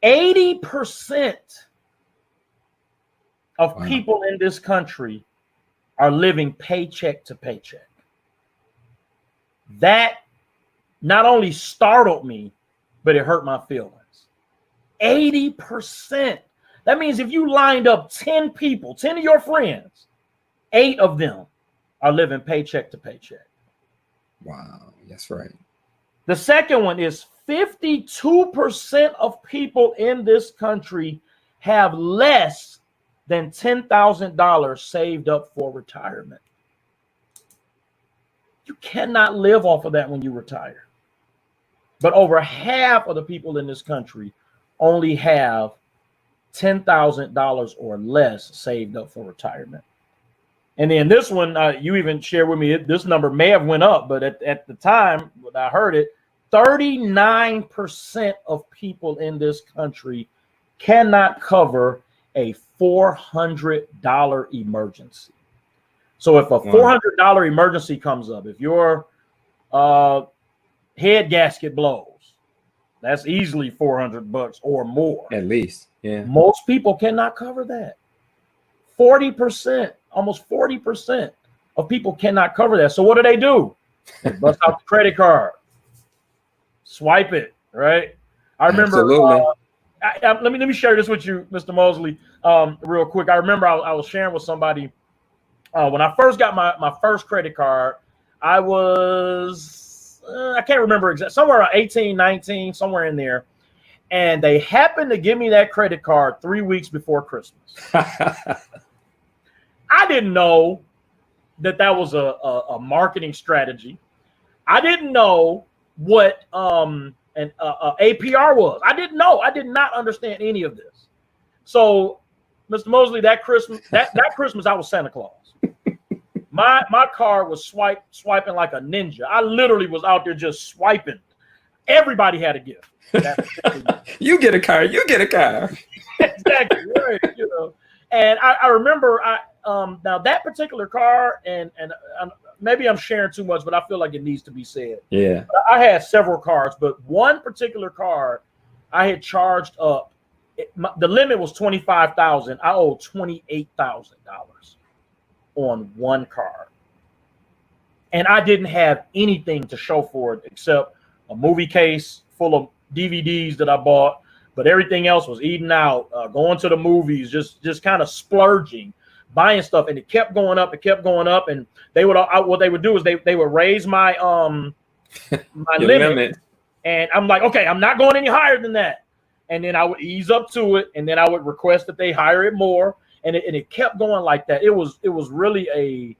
80% of people in this country are living paycheck to paycheck. That not only startled me, but it hurt my feelings. 80%. That means if you lined up 10 people, 10 of your friends, 8 of them are living paycheck to paycheck. Wow, that's right. The second one is 52% of people in this country have less than $10,000 saved up for retirement. You cannot live off of that when you retire. But over half of the people in this country only have $10,000 or less saved up for retirement. And then this one, you even shared with me, this number may have went up, but at the time when I heard it, 39% of people in this country cannot cover a $400 emergency. So if a $400 emergency comes up, if your head gasket blows, that's easily $400 or more. At least, yeah. Most people cannot cover that. 40%, almost 40% of people cannot cover that. So what do? They bust out the credit card, swipe it, right? I remember. Let me share this with you, Mr. Mosley, real quick. I remember I was sharing with somebody when I first got my first credit card. I was I can't remember exactly, somewhere around 18, 19, somewhere in there. And they happened to give me that credit card 3 weeks before Christmas. I didn't know that was a marketing strategy. I didn't know what an APR was. I didn't know. I did not understand any of this. So, Mr. Mosley, that Christmas I was Santa Claus. My card was swiping like a ninja. I literally was out there just swiping. Everybody had a gift. You get a car. You get a car. Exactly right. You know, and I remember now that particular car, and maybe I'm sharing too much, but I feel like it needs to be said. Yeah. I had several cards, but one particular card I had charged up. The limit was $25,000. I owed $28,000 on one card, and I didn't have anything to show for it except a movie case full of DVDs that I bought, but everything else was eating out, going to the movies, just kind of splurging, buying stuff, and it kept going up. And they would what they would do is they would raise my my limit, and I'm like, okay, I'm not going any higher than that. And then I would ease up to it, and then I would request that they hire it more, and it kept going like that. It was really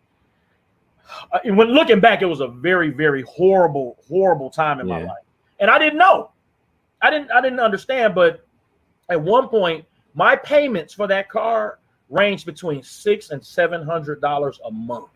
when looking back, it was a very, very horrible time in my life, and I didn't know. I didn't understand, but at one point, my payments for that car ranged between $600 and $700 a month,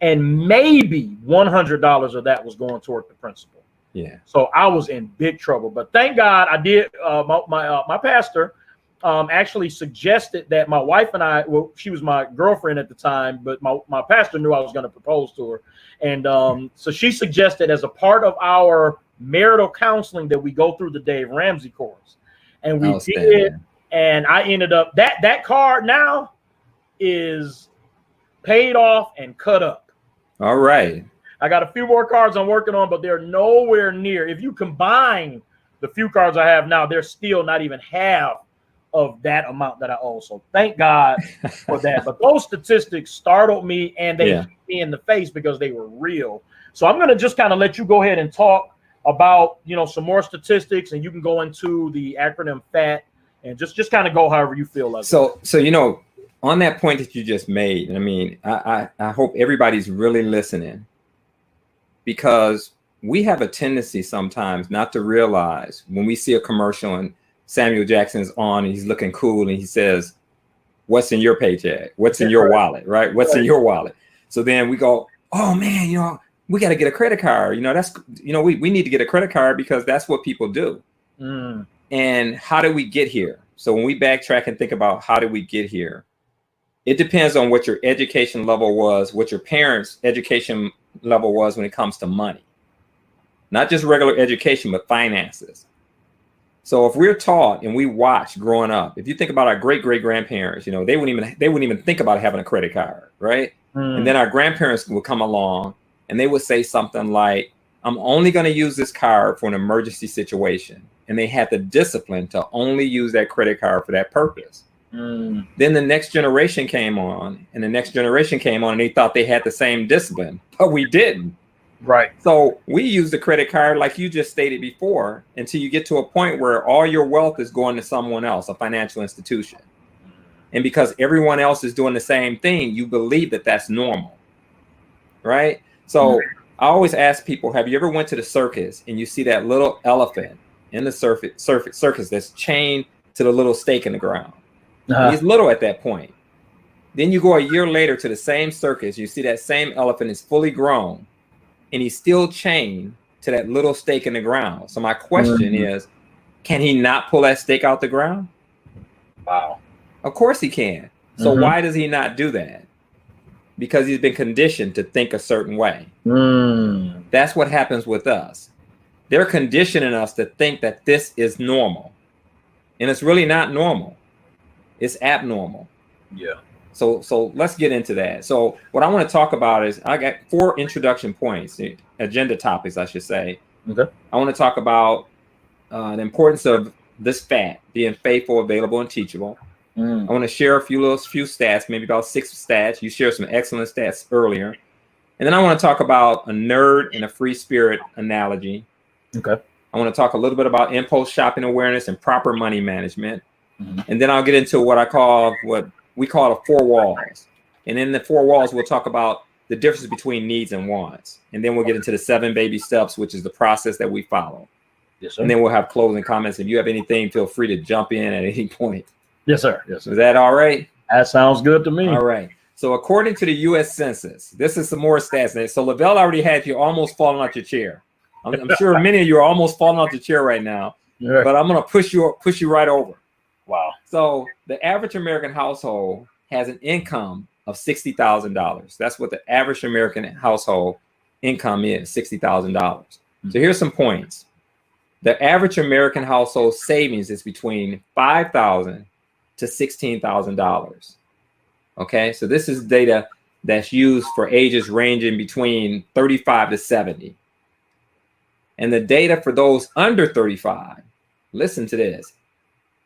and maybe $100 of that was going toward the principal. Yeah. So I was in big trouble, but thank God I did. My pastor actually suggested that my wife and I. Well, she was my girlfriend at the time, but my pastor knew I was going to propose to her, and so she suggested as a part of our marital counseling that we go through the Dave Ramsey course, and we did. And I ended up that card now is paid off and cut up. All right. I got a few more cards I'm working on, but they're nowhere near. If you combine the few cards I have now, they're still not even half of that amount that I owe. So thank God for that. But those statistics startled me, and they hit me in the face because they were real. So I'm going to just kind of let you go ahead and talk about, some more statistics, and you can go into the acronym FAT and just kind of go however you feel like. So on that point that you just made, I mean, I hope everybody's really listening, because we have a tendency sometimes not to realize when we see a commercial and Samuel Jackson's on and he's looking cool and he says, "What's in your paycheck? What's in your wallet?" Right? What's in your wallet? So then we go, "Oh man, we got to get a credit card. We need to get a credit card because that's what people do." Mm. And how do we get here? So when we backtrack and think about how did we get here, it depends on what your education level was, what your parents' education level was when it comes to money. Not just regular education, but finances. So if we're taught and we watch growing up, if you think about our great-great-grandparents, they wouldn't even think about having a credit card, right? And then our grandparents would come along and they would say something like, I'm only going to use this card for an emergency situation. And they had the discipline to only use that credit card for that purpose. Then the next generation came on, and they thought they had the same discipline, but we didn't. Right. So we use the credit card, like you just stated before, until you get to a point where all your wealth is going to someone else, a financial institution. And because everyone else is doing the same thing, you believe that that's normal. Right. So I always ask people, have you ever went to the circus and you see that little elephant in the circus that's chained to the little stake in the ground? He's little at that point. Then you go a year later to the same circus, you see that same elephant is fully grown and he's still chained to that little stake in the ground. So my question is, can he not pull that stake out the ground? Wow. Of course he can. So why does he not do that? Because he's been conditioned to think a certain way. That's what happens with us. They're conditioning us to think that this is normal. And it's really not normal. It's abnormal. Yeah. So let's get into that. So what I want to talk about is, I got 4 introduction points, agenda topics, I should say. Okay. I want to talk about the importance of this fact, being faithful, available, and teachable. I want to share a few stats, maybe about 6 stats. You shared some excellent stats earlier. And then I want to talk about a nerd and a free spirit analogy. Okay. I want to talk a little bit about impulse shopping awareness and proper money management. And then I'll get into what we call the 4 walls. And in the 4 walls, we'll talk about the difference between needs and wants. And then we'll get into the 7 baby steps, which is the process that we follow. Yes, sir. And then we'll have closing comments. If you have anything, feel free to jump in at any point. Yes, sir. Yes, sir. Is that all right? That sounds good to me. All right. So according to the U.S. Census, this is some more stats. So Lavelle already had you almost falling out your chair. I'm sure many of you are almost falling out your chair right now, but I'm going to push you right over. Wow. So the average American household has an income of $60,000. That's what the average American household income is, $60,000. So here's some points. The average American household savings is between $5,000 to $16,000. Okay, so this is data that's used for ages ranging between 35 to 70. And the data for those under 35, listen to this,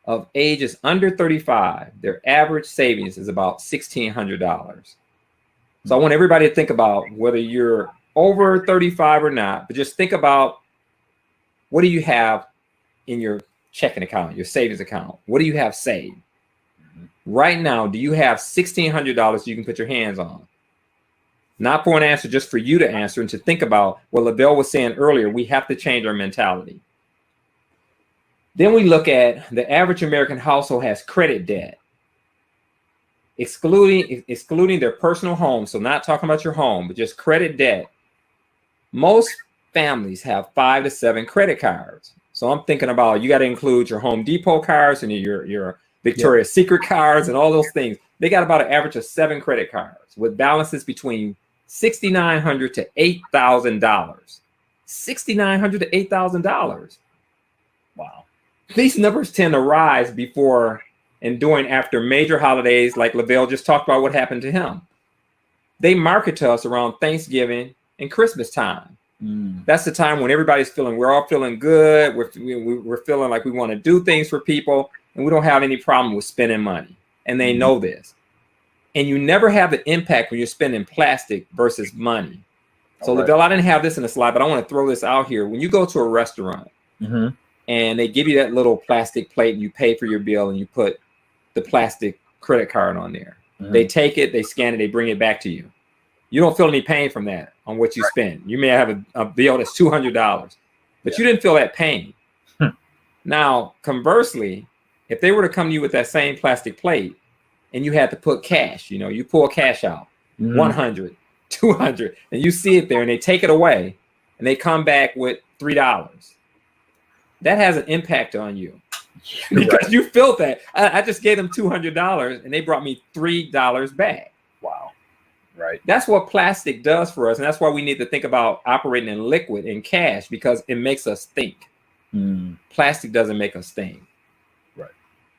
of ages under 35, their average savings is about $1,600. So I want everybody to think about whether you're over 35 or not, but just think about, what do you have in your checking account, your savings account? What do you have saved? Right now, do you have $1,600 you can put your hands on? Not for an answer, just for you to answer and to think about what Lavelle was saying earlier. We have to change our mentality. Then we look at the average American household has credit debt, excluding their personal home. So not talking about your home, but just credit debt. Most families have 5 to 7 credit cards. So I'm thinking about, you got to include your Home Depot cards and your Victoria's Secret cards and all those things. They got about an average of 7 credit cards with balances between $6,900 to $8,000. $6,900 to $8,000. Wow. These numbers tend to rise before and during after major holidays, like Lavelle just talked about what happened to him. They market to us around Thanksgiving and Christmas time. That's the time when everybody's we're all feeling good. We're feeling like we want to do things for people, and we don't have any problem with spending money. And they know this. And you never have the impact when you're spending plastic versus money. So Lavelle, I didn't have this in the slide, but I want to throw this out here. When you go to a restaurant and they give you that little plastic plate and you pay for your bill and you put the plastic credit card on there, they take it, they scan it, they bring it back to you. You don't feel any pain from that on what you spend. You may have a bill that's $200, but you didn't feel that pain. Now, conversely, if they were to come to you with that same plastic plate and you had to put cash, you pull cash out, 100, 200, and you see it there and they take it away and they come back with $3. That has an impact on you because you felt that. I just gave them $200 and they brought me $3 back. Wow. Right. That's what plastic does for us. And that's why we need to think about operating in liquid and cash, because it makes us think. Plastic doesn't make us think. Right.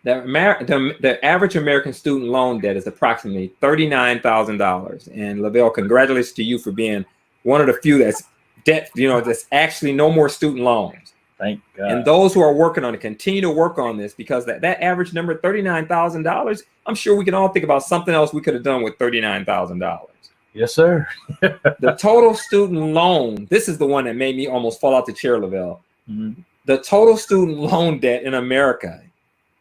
The average American student loan debt is approximately $39,000. And Lavelle, congratulations to you for being one of the few that's debt, that's actually no more student loans. Thank God. And those who are working on it continue to work on this, because that average number, $39,000, I'm sure we can all think about something else we could have done with $39,000. Yes, sir. The total student loan, this is the one that made me almost fall out the chair, Lavelle. The total student loan debt in America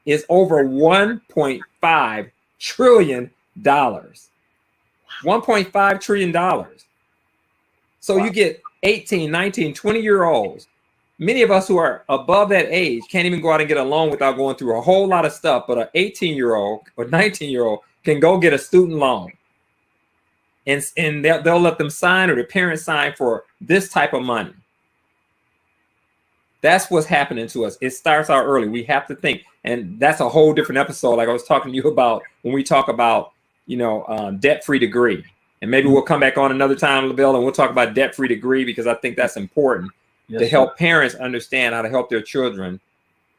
is over $1.5 trillion. $1.5 trillion. So you get 18, 19, 20-year-olds. Many of us who are above that age can't even go out and get a loan without going through a whole lot of stuff. But an 18-year-old or 19-year-old can go get a student loan. And they'll let them sign, or their parents sign, for this type of money. That's what's happening to us. It starts out early. We have to think. And that's a whole different episode, like I was talking to you about when we talk about, debt-free degree. And maybe we'll come back on another time, Lavelle, and we'll talk about debt-free degree, because I think that's important to help parents understand how to help their children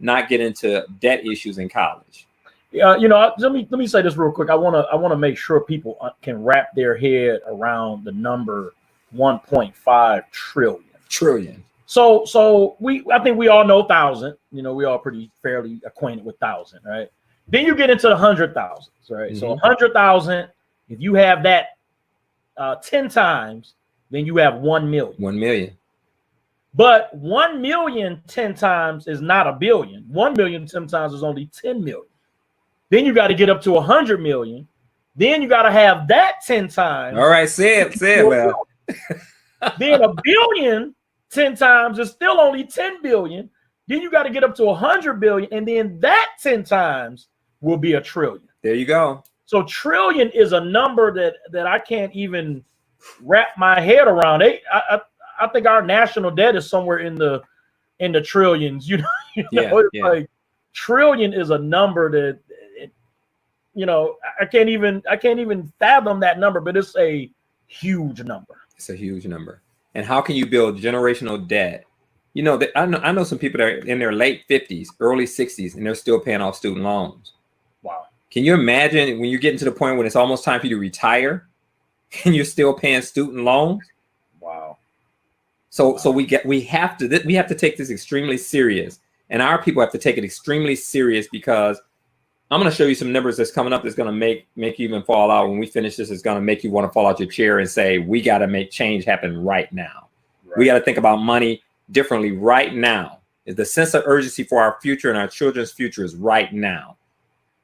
not get into debt issues in college. Yeah, let me say this real quick. I want to make sure people can wrap their head around the number 1.5 trillion. So I think we all know thousand. We all pretty fairly acquainted with thousand, right? Then you get into the 100,000s, right? So 100,000, if you have that 10 times, then you have 1 million. 1 million. But 1 million 10 times is not a billion. 1 million 10 times is only 10 million. Then you got to get up to 100 million. Then you got to have that 10 times. All right, say it, well. Then a billion 10 times is still only 10 billion. Then you got to get up to 100 billion. And then that 10 times will be a trillion. There you go. So trillion is a number that I can't even wrap my head around. I think our national debt is somewhere in the trillions. Like trillion is a number that, I can't even fathom that number, but it's a huge number. It's a huge number. And how can you build generational debt? I know some people that are in their late 50s, early 60s, and they're still paying off student loans. Wow. Can you imagine when you're getting to the point when it's almost time for you to retire and you're still paying student loans? Wow. So we have to take this extremely serious, and our people have to take it extremely serious, because I'm going to show you some numbers that's coming up that's going to make you even fall out. When we finish this, it's going to make you want to fall out your chair and say, we got to make change happen right now. Right. We got to think about money differently right now. The sense of urgency for our future and our children's future is right now.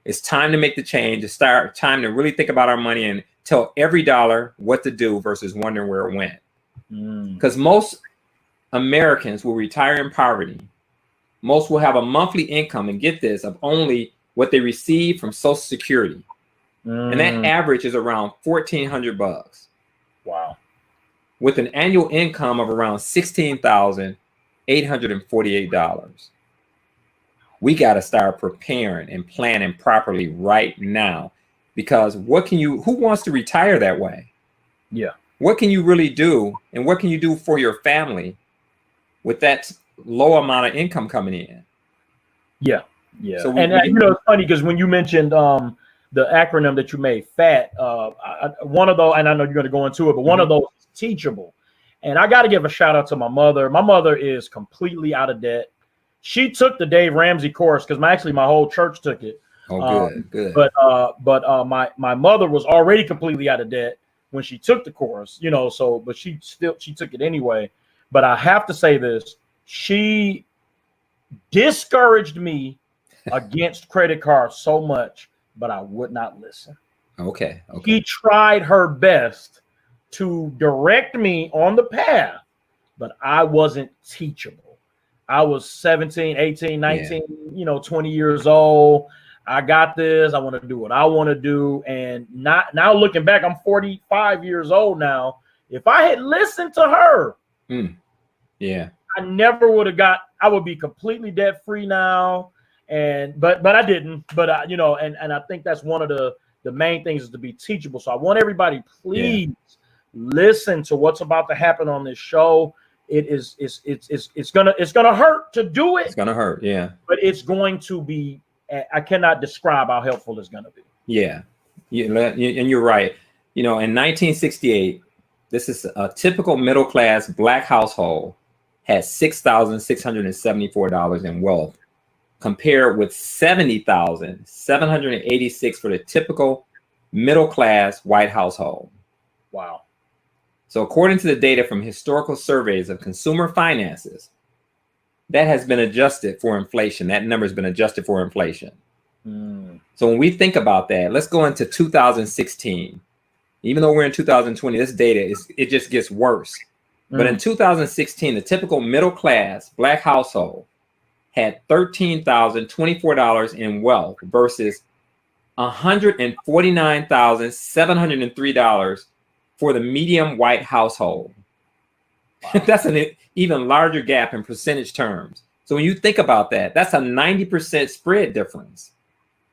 It's time to make the change. It's time to really think about our money and tell every dollar what to do versus wondering where it went. Because most Americans will retire in poverty. Most will have a monthly income, and get this, of only what they receive from Social Security. And that average is around $1,400. Wow. With an annual income of around $16,848. We got to start preparing and planning properly right now, because who wants to retire that way? Yeah. What can you really do, and what can you do for your family with that low amount of income coming in? Yeah. Yeah. So it's funny, because when you mentioned the acronym that you made, FAT, one of those, and I know you're going to go into it, but one of those is teachable. And I got to give a shout out to my mother. My mother is completely out of debt. She took the Dave Ramsey course, because my whole church took it. Oh, good. But my mother was already completely out of debt when she took the course, but she took it anyway. But I have to say this, she discouraged me against credit cards so much, but I would not listen. Okay. She tried her best to direct me on the path, but I wasn't teachable. I was 17, 18, 19, 20 years old. I got this. I want to do what I want to do. And now looking back, I'm 45 years old now. If I had listened to her, I never would have I would be completely debt free now. But I didn't. But and I think that's one of the main things, is to be teachable. So I want everybody, please listen to what's about to happen on this show. it's gonna hurt to do it. It's gonna hurt, yeah. But it's going to be. I cannot describe how helpful it's gonna be. Yeah, and you're right. You know, in 1968, this is a typical middle class Black household had $6,674 in wealth, compared with $70,786 for the typical middle class white household. Wow. So according to the data from historical surveys of consumer finances, that has been adjusted for inflation. That number has been adjusted for inflation. So when we think about that, let's go into 2016. Even though we're in 2020, this data it just gets worse. But in 2016, the typical middle class Black household had $13,024 in wealth versus $149,703 for the medium white household. Wow. That's an even larger gap in percentage terms. So when you think about that, that's a 90% spread difference.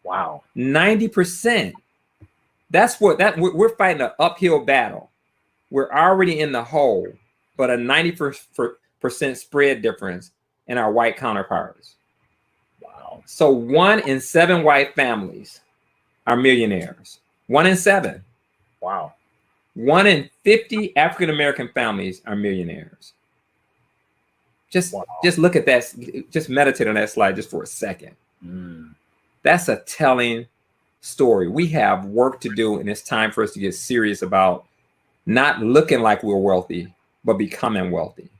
Wow. 90%. That's we're fighting an uphill battle. We're already in the hole, but a 90% spread difference in our white counterparts. Wow. So 1 in 7 white families are millionaires. 1 in 7. Wow. 1 in 50 African-American families are millionaires. Just look at that. Just meditate on that slide just for a second. That's a telling story. We have work to do, and it's time for us to get serious about not looking like we're wealthy, but becoming wealthy.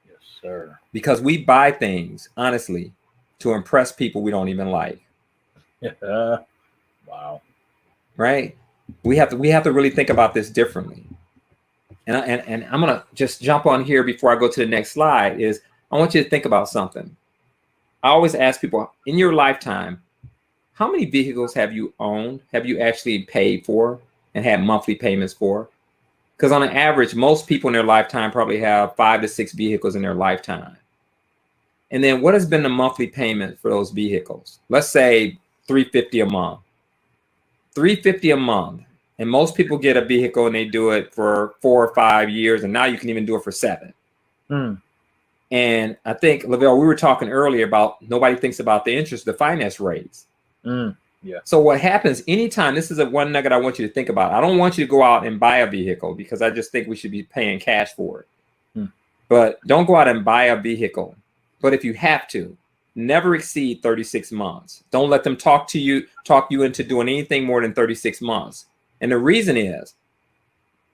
Yes, sir. Because we buy things, honestly, to impress people we don't even like. Wow. Right? We have to really think about this differently. And I'm gonna just jump on here before I go to the next slide. Is I want you to think about something. I always ask people in your lifetime, how many vehicles have you owned? Have you actually paid for and had monthly payments for? Because on an average, most people in their lifetime probably have 5 to 6 vehicles in their lifetime. And then what has been the monthly payment for those vehicles? Let's say $350 a month. $350 a month. And most people get a vehicle and they do it for 4 or 5 years. And now you can even do it for 7. And I think, Lavelle, we were talking earlier about nobody thinks about the interest, the finance rates. Yeah. So what happens anytime, this is a one nugget I want you to think about. I don't want you to go out and buy a vehicle because I just think we should be paying cash for it. But don't go out and buy a vehicle. But if you have to, never exceed 36 months. Don't let them talk you into doing anything more than 36 months. And the reason is,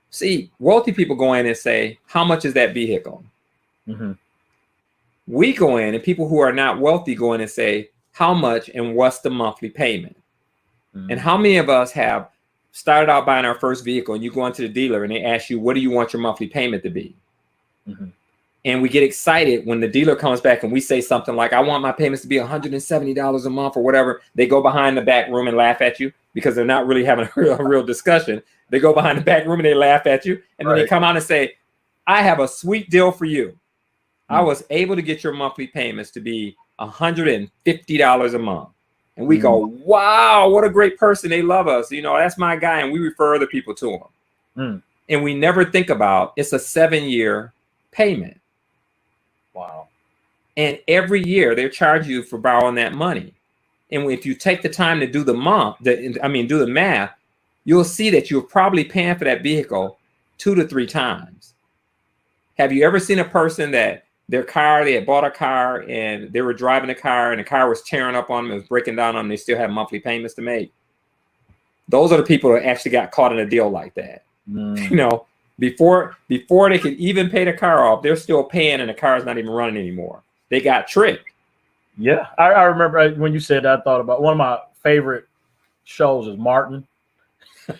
see, wealthy people go in and say, how much is that vehicle? We go in and people who are not wealthy go in and say, how much and what's the monthly payment? And how many of us have started out buying our first vehicle and you go into the dealer and they ask you, what do you want your monthly payment to be? And we get excited when the dealer comes back and we say something like, I want my payments to be $170 a month or whatever. They go behind the back room and laugh at you because they're not really having a real discussion. They go behind the back room and they laugh at you. And then they come out and say, I have a sweet deal for you. I was able to get your monthly payments to be $150 a month. And we go, wow, what a great person. They love us. You know, that's my guy. And we refer other people to him. And we never think about it's a 7-year payment. Wow. And every year they charge you for borrowing that money. And if you take the time to do the math, you'll see that you're probably paying for that vehicle 2 to 3 times. Have you ever seen a person that they had bought a car and they were driving the car and the car was tearing up on them, it was breaking down on them, they still have monthly payments to make? Those are the people that actually got caught in a deal like that. You know, before they could even pay the car off, they're still paying and the car's not even running anymore. They got tricked. Yeah, I remember when you said that, I thought about one of my favorite shows is Martin.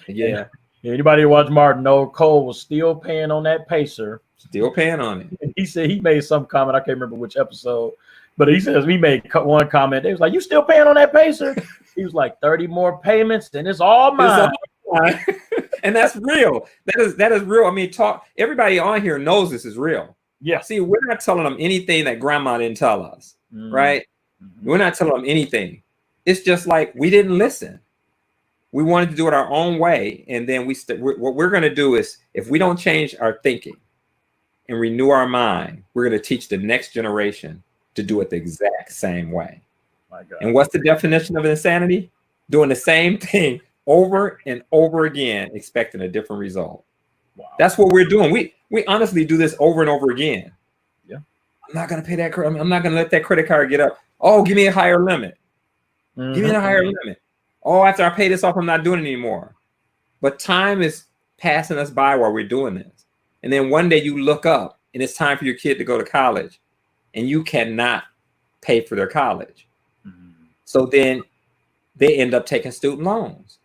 Yeah. Anybody who watched Martin know Cole was still paying on that Pacer. Still paying on it. He said he made some comment. I can't remember which episode, but he says he made one comment. They was like, "You still paying on that Pacer?" He was like, 30 more payments, and it's all mine. And that's real. That is real. I mean, everybody on here knows this is real. Yeah. See, we're not telling them anything that grandma didn't tell us, right? We're not telling them anything. It's just like we didn't listen. We wanted to do it our own way, and then what we're going to do is, if we don't change our thinking, and renew our mind, we're going to teach the next generation to do it the exact same way. My God. And what's the definition of insanity? Doing the same thing over and over again, expecting a different result. Wow. That's what we're doing. We honestly do this over and over again. Yeah. I'm not going to pay that. I'm not going to let that credit card get up. Oh, give me a higher limit. Give me a higher limit. Oh, after I pay this off, I'm not doing it anymore. But time is passing us by while we're doing this. And then one day you look up and it's time for your kid to go to college and you cannot pay for their college. So then they end up taking student loans.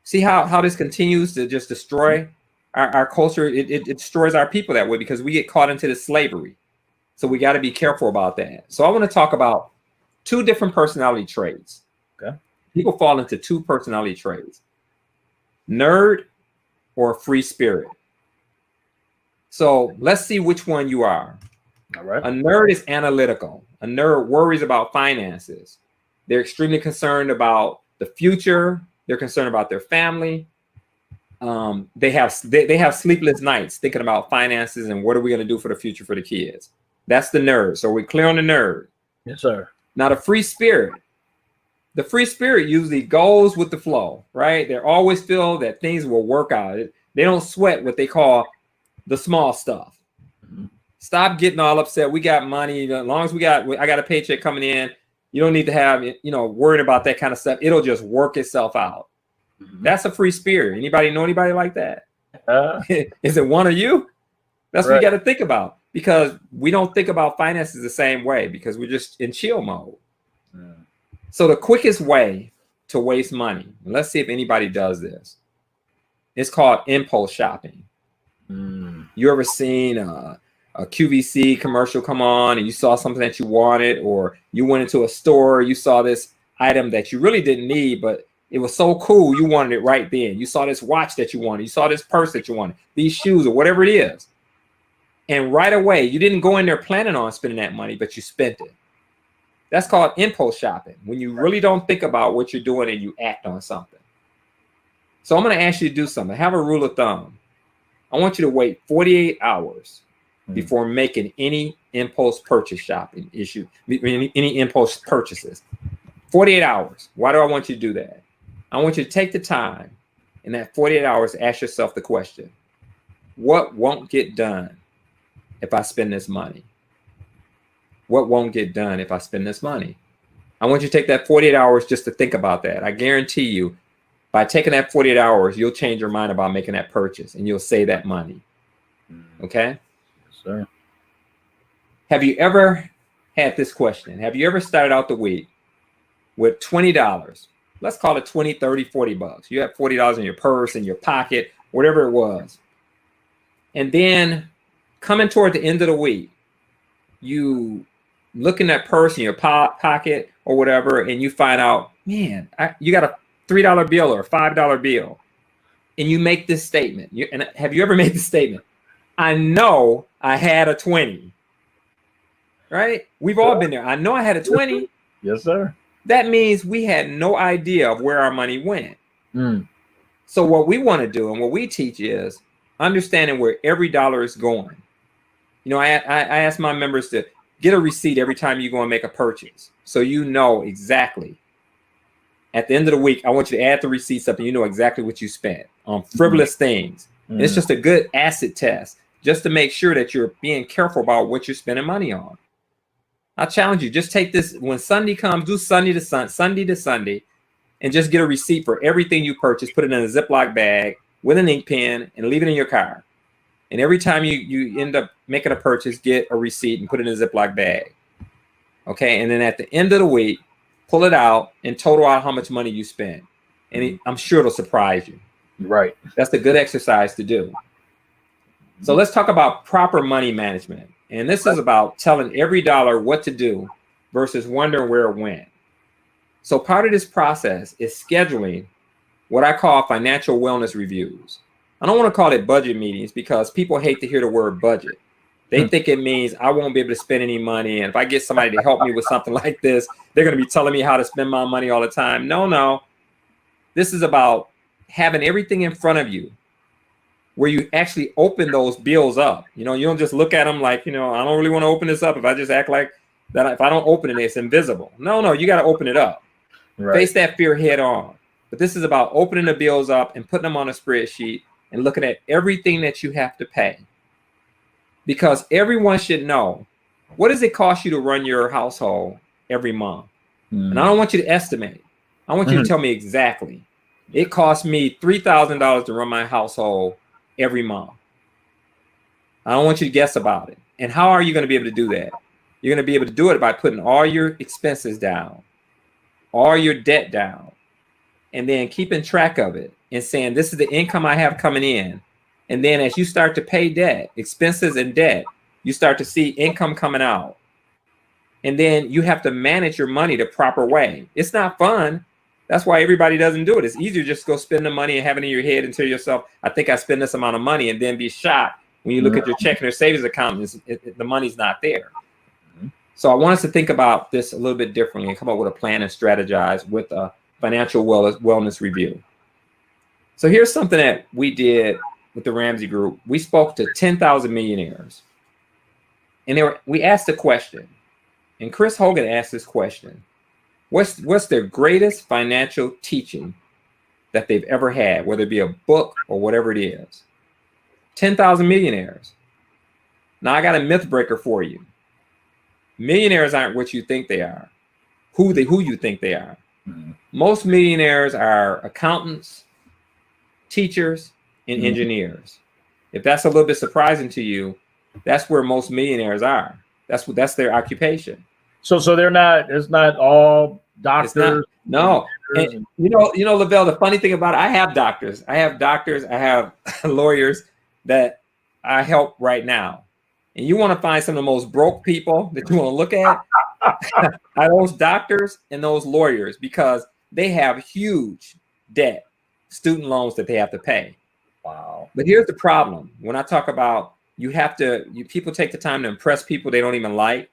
See how this continues to just destroy our culture. It destroys our people that way because we get caught into this slavery. So we got to be careful about that. So I want to talk about 2 different personality traits. Okay. People fall into 2 personality traits: nerd or free spirit. So let's see which one you are. All right. A nerd is analytical. A nerd worries about finances. They're extremely concerned about the future. They're concerned about their family. They have sleepless nights thinking about finances and what are we going to do for the future for the kids. That's the nerd. So we're clear on the nerd. Yes, sir. Now the free spirit. The free spirit usually goes with the flow, right? They always feel that things will work out. They don't sweat what they call the small stuff. Stop getting all upset. We got money. As long as I got a paycheck coming in, you don't need to have, worrying about that kind of stuff. It'll just work itself out. That's a free spirit. Anybody know anybody like that? Is it one of you? That's what you got to think about, because we don't think about finances the same way because we're just in chill mode. So the quickest way to waste money, and let's see if anybody does this, it's called impulse shopping. You ever seen a QVC commercial come on and you saw something that you wanted, or you went into a store, you saw this item that you really didn't need, but it was so cool, you wanted it right then. You saw this watch that you wanted, you saw this purse that you wanted, these shoes or whatever it is. And right away, you didn't go in there planning on spending that money, but you spent it. That's called impulse shopping, when you really don't think about what you're doing and you act on something. So I'm going to ask you to do something. Have a rule of thumb. I want you to wait 48 hours before making any impulse purchase shopping any impulse purchases. 48 hours. Why do I want you to do that? I want you to take the time in that 48 hours to ask yourself the question: what won't get done if I spend this money? What won't get done if I spend this money? I want you to take that 48 hours just to think about that. I guarantee you, by taking that 48 hours, you'll change your mind about making that purchase and you'll save that money. Okay? Yes, sir. Have you ever had this question? Have you ever started out the week with $20? Let's call it 20, 30, 40 bucks. You have $40 in your purse, in your pocket, whatever it was. And then coming toward the end of the week, you look in that purse in your pocket or whatever, and you find out, man, you got a $3 bill or a $5 bill. And you make this statement. And have you ever made this statement? I know I had a 20. Right? We've all been there. I know I had a 20. Yes, sir. That means we had no idea of where our money went. So what we want to do and what we teach is understanding where every dollar is going. I ask my members to get a receipt every time you go and make a purchase, so you know exactly. At the end of the week, I want you to add the receipts up and you know exactly what you spent on frivolous things. And it's just a good acid test just to make sure that you're being careful about what you're spending money on. I challenge you, just take this when Sunday comes, do Sunday to Sunday, and just get a receipt for everything you purchase, put it in a Ziploc bag with an ink pen and leave it in your car. And every time you end up making a purchase, get a receipt and put it in a Ziploc bag. Okay. And then at the end of the week, pull it out and total out how much money you spent. And I'm sure it'll surprise you. Right. That's a good exercise to do. So let's talk about proper money management. And this is about telling every dollar what to do versus wondering where it went. So part of this process is scheduling what I call financial wellness reviews. I don't want to call it budget meetings because people hate to hear the word budget. They think it means I won't be able to spend any money. And if I get somebody to help me with something like this, they're going to be telling me how to spend my money all the time. No. This is about having everything in front of you where you actually open those bills up. You know, you don't just look at them like, you know, I don't really want to open this up. If I just act like that, if I don't open it, it's invisible. No, you got to open it up. Right. Face that fear head on. But this is about opening the bills up and putting them on a spreadsheet and looking at everything that you have to pay. Because everyone should know, what does it cost you to run your household every month? And I don't want you to estimate. I want you to tell me exactly. It costs me $3,000 to run my household every month. I don't want you to guess about it. And how are you going to be able to do that? You're going to be able to do it by putting all your expenses down, all your debt down, and then keeping track of it and saying, this is the income I have coming in. And then as you start to pay debt, expenses and debt, you start to see income coming out. And then you have to manage your money the proper way. It's not fun. That's why everybody doesn't do it. It's easier just to go spend the money and have it in your head and tell yourself, I think I spend this amount of money, and then be shocked when you look at your checking or savings account, the money's not there. So I want us to think about this a little bit differently and come up with a plan and strategize with a financial wellness review. So here's something that we did with the Ramsey Group. We spoke to 10,000 millionaires. And we asked a question. And Chris Hogan asked this question. What's their greatest financial teaching that they've ever had, whether it be a book or whatever it is? 10,000 millionaires. Now I got a myth breaker for you. Millionaires aren't what you think they are, who you think they are. Most millionaires are accountants, teachers, and engineers. If that's a little bit surprising to you, that's where most millionaires are. That's their occupation. So they're not. It's not all doctors. No. And you know, Lavelle. The funny thing about it, I have doctors. I have lawyers that I help right now. And you want to find some of the most broke people that you want to look at are those doctors and those lawyers, because they have huge debt, student loans that they have to pay. Wow. But here's the problem. When I talk about people take the time to impress people they don't even like.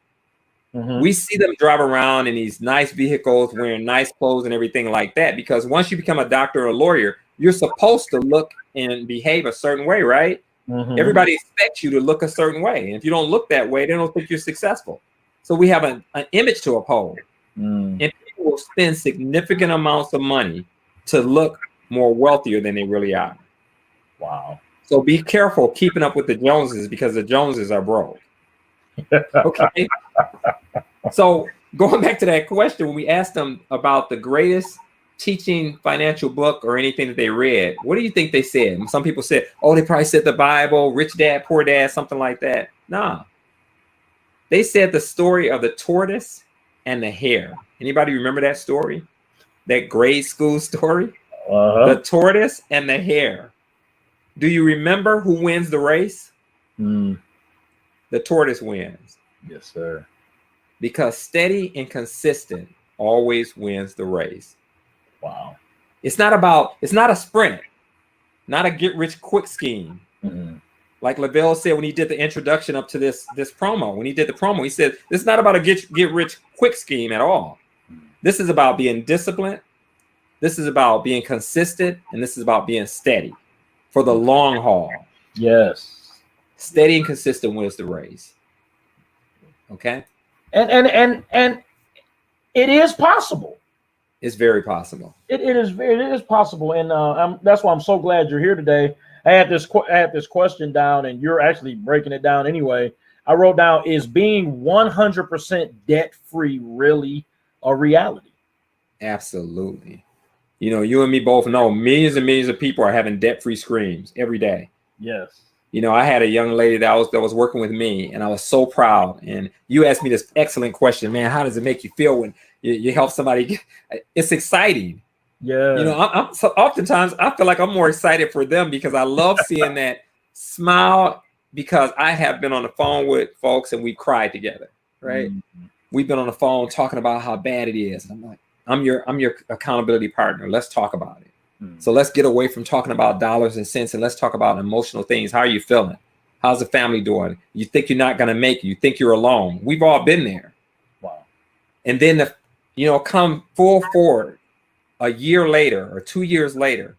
We see them drive around in these nice vehicles, wearing nice clothes and everything like that, because once you become a doctor or a lawyer, you're supposed to look and behave a certain way, right? Everybody expects you to look a certain way. And if you don't look that way, they don't think you're successful. So we have an image to uphold. And people will spend significant amounts of money to look more wealthier than they really are. Wow. So be careful keeping up with the Joneses, because the Joneses are broke. Okay. So going back to that question, when we asked them about the greatest teaching financial book or anything that they read, what do you think they said? Some people said, oh, they probably said the Bible, Rich Dad, Poor Dad, something like that. Nah. They said the story of the tortoise and the hare. Anybody remember that story? That grade school story? The tortoise and the hare. Do you remember who wins the race? The tortoise wins. Yes, sir. Because steady and consistent always wins the race. Wow. It's not a sprint, not a get rich quick scheme. Like Lavelle said when he did the introduction up to this promo, when he did the promo, he said, this is not about a get rich quick scheme at all. This is about being disciplined. This is about being consistent. And this is about being steady for the long haul. Yes. Steady and consistent wins the race. Okay. And it is possible. It's very possible. It is possible. And that's why I'm so glad you're here today. I had this question down, and you're actually breaking it down anyway. I wrote down, is being 100% debt free really a reality? Absolutely. You know, you and me both know millions and millions of people are having debt free screams every day. Yes. You know, I had a young lady that was working with me, and I was so proud. And you asked me this excellent question, man. How does it make you feel when you help somebody? It's exciting. Yeah. You know, so oftentimes I feel like I'm more excited for them, because I love seeing that smile, because I have been on the phone with folks and we cried together, right? We've been on the phone talking about how bad it is. And I'm like, I'm your accountability partner. Let's talk about it. So let's get away from talking about dollars and cents, and let's talk about emotional things. How are you feeling? How's the family doing? You think you're not going to make it. You think you're alone. We've all been there. Wow. And then, come full forward a year later or 2 years later,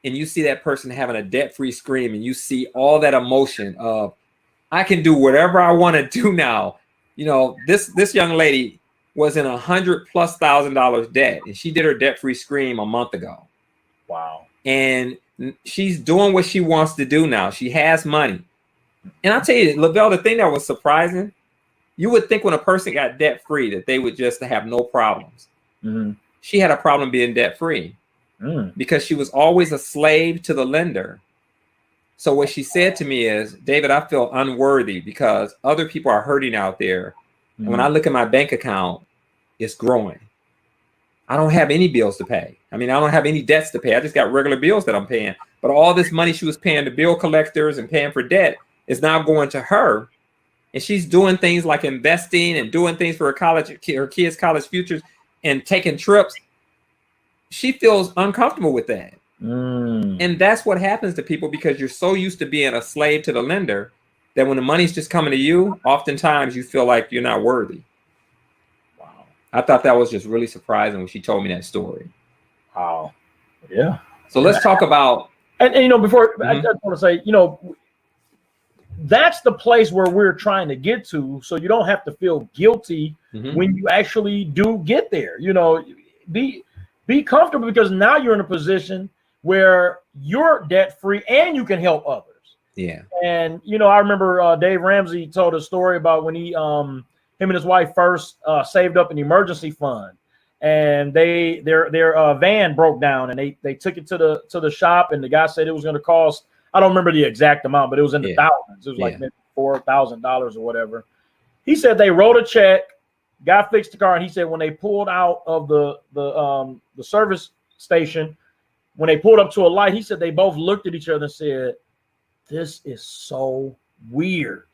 and you see that person having a debt-free scream, and you see all that emotion of, I can do whatever I want to do now. You know, this young lady was in $100,000+ debt, and she did her debt-free scream a month ago. Wow. And she's doing what she wants to do now. She has money. And I'll tell you, Lavelle, the thing that was surprising, you would think when a person got debt-free that they would just have no problems. Mm-hmm. She had a problem being debt-free because she was always a slave to the lender. So what she said to me is, David, I feel unworthy because other people are hurting out there. And when I look at my bank account, it's growing. I don't have any bills to pay. I mean, I don't have any debts to pay. I just got regular bills that I'm paying. But all this money she was paying to bill collectors and paying for debt is now going to her. And she's doing things like investing and doing things for her kids' college futures and taking trips. She feels uncomfortable with that. And that's what happens to people because you're so used to being a slave to the lender that when the money's just coming to you, oftentimes you feel like you're not worthy. Wow. I thought that was just really surprising when she told me that story. Wow. Yeah. So let's talk about. And you know, before I just want to say, you know, that's the place where we're trying to get to. So you don't have to feel guilty when you actually do get there. You know, be comfortable because now you're in a position where you're debt free and you can help others. Yeah. And you know, I remember Dave Ramsey told a story about when he him and his wife first saved up an emergency fund, and their van broke down, and they took it to the shop, and the guy said it was going to cost, I don't remember the exact amount, but it was in the thousands. It was like maybe $4,000 or whatever. He said they wrote a check, guy fixed the car, and he said when they pulled out of the service station, when they pulled up to a light, he said they both looked at each other and said, "This is so weird."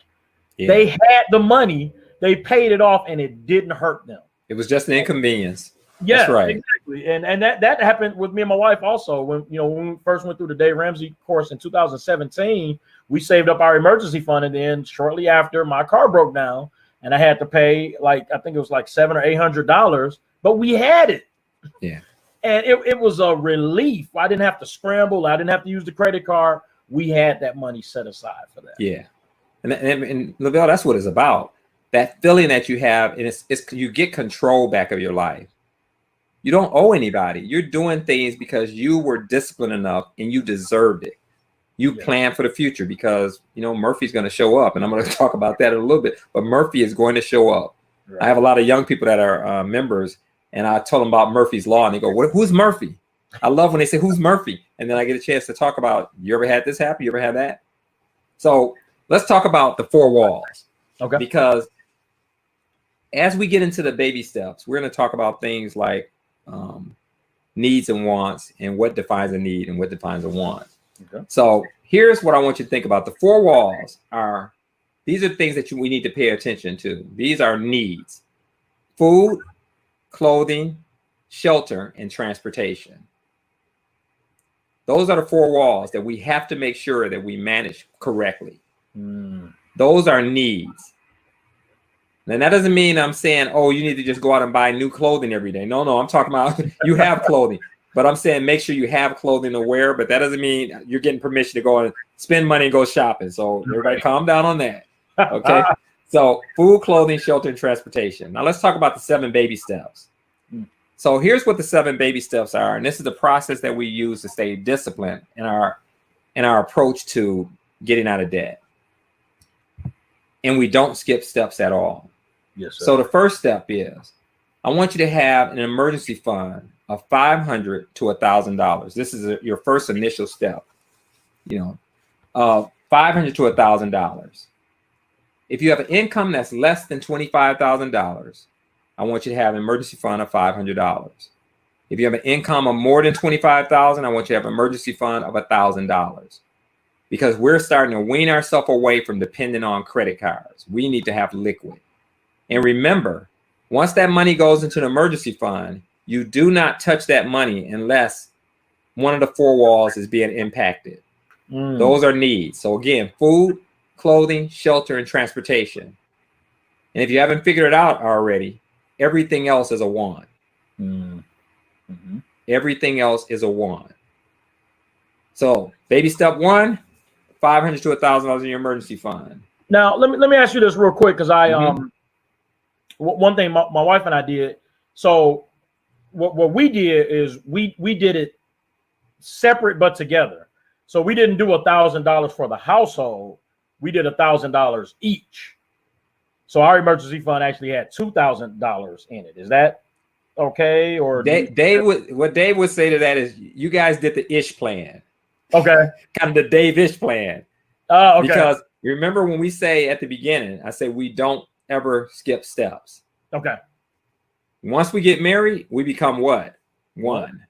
Yeah. They had the money, they paid it off, and it didn't hurt them. It was just an inconvenience. Yeah, that's right. Exactly. And that happened with me and my wife also. When we first went through the Dave Ramsey course in 2017, we saved up our emergency fund, and then shortly after my car broke down and I had to pay I think it was like $700 or $800, but we had it. Yeah. And it was a relief. I didn't have to scramble. I didn't have to use the credit card. We had that money set aside for that. Yeah. And Lavelle, that's what it's about. That feeling that you have, and it's you get control back of your life. You don't owe anybody. You're doing things because you were disciplined enough and you deserved it. You planned for the future because, Murphy's going to show up, and I'm going to talk about that in a little bit, but Murphy is going to show up. Right. I have a lot of young people that are members, and I told them about Murphy's Law, and they go, who's Murphy? I love when they say, who's Murphy? And then I get a chance to talk about, you ever had this happen? You ever had that? So let's talk about the 4 walls. Okay. Because as we get into the baby steps, we're going to talk about things like needs and wants, and what defines a need and what defines a want. Okay. So here's what I want you to think about. The 4 walls these are things that we need to pay attention to. These are needs: food, clothing, shelter, and transportation. Those are the 4 walls that we have to make sure that we manage correctly. Those are needs. And that doesn't mean I'm saying, oh, you need to just go out and buy new clothing every day. No, I'm talking about you have clothing. But I'm saying make sure you have clothing to wear. But that doesn't mean you're getting permission to go and spend money and go shopping. So everybody calm down on that. Okay. So food, clothing, shelter, and transportation. Now let's talk about the 7 baby steps. So here's what the 7 baby steps are. And this is the process that we use to stay disciplined in our approach to getting out of debt. And we don't skip steps at all. Yes, sir. So the first step is, I want you to have an emergency fund of $500 to $1,000. This is your first initial step. $500 to $1,000. If you have an income that's less than $25,000, I want you to have an emergency fund of $500. If you have an income of more than $25,000, I want you to have an emergency fund of $1,000. Because we're starting to wean ourselves away from depending on credit cards. We need to have liquid. And remember, once that money goes into an emergency fund, you do not touch that money unless one of the 4 walls is being impacted. Those are needs. So again, food, clothing, shelter, and transportation. And if you haven't figured it out already, everything else is a want. Everything else is a want. So baby step one, $500 to $1,000 in your emergency fund. Now let me ask you this real quick, because I one thing my wife and I did. So what we did is we did it separate but together. So we didn't do $1,000 for the household. We did $1,000 each. So our emergency fund actually had $2,000 in it. Is that okay? Or what Dave would say to that is, you guys did the ish plan. Okay. Kind of the Dave-ish plan. Okay. Because remember when we say at the beginning, I say we don't ever skip steps. Okay. Once we get married, we become what? One.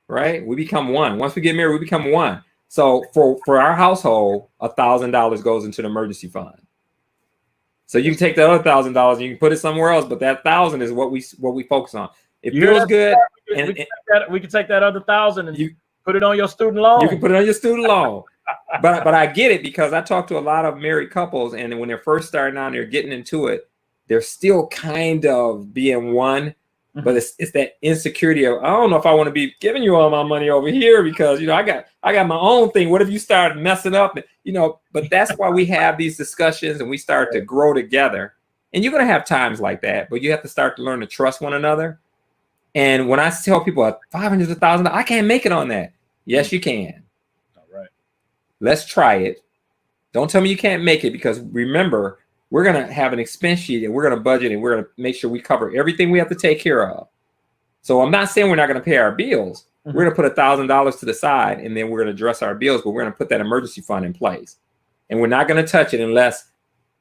Right? We become one. Once we get married, we become one. So for our household, $1,000 goes into the emergency fund. So you can take that other $1,000 and you can put it somewhere else, but that 1,000 is what we focus on. It feels good. We can take that other 1,000 and you put it on your student loan. You can put it on your student loan. But I get it, because I talk to a lot of married couples, and when they're first starting out, they're getting into it, they're still kind of being one. But it's that insecurity of, I don't know if I want to be giving you all my money over here, because I got my own thing. What if you start messing up? But that's why we have these discussions and we start to grow together. And you're gonna have times like that, but you have to start to learn to trust one another. And when I tell people $500 to $1,000, I can't make it on that. Yes, you can. All right. Let's try it. Don't tell me you can't make it, because remember, we're going to have an expense sheet and we're going to budget and we're going to make sure we cover everything we have to take care of. So I'm not saying we're not going to pay our bills. We're going to put $1,000 to the side, and then we're going to address our bills, but we're going to put that emergency fund in place. And we're not going to touch it unless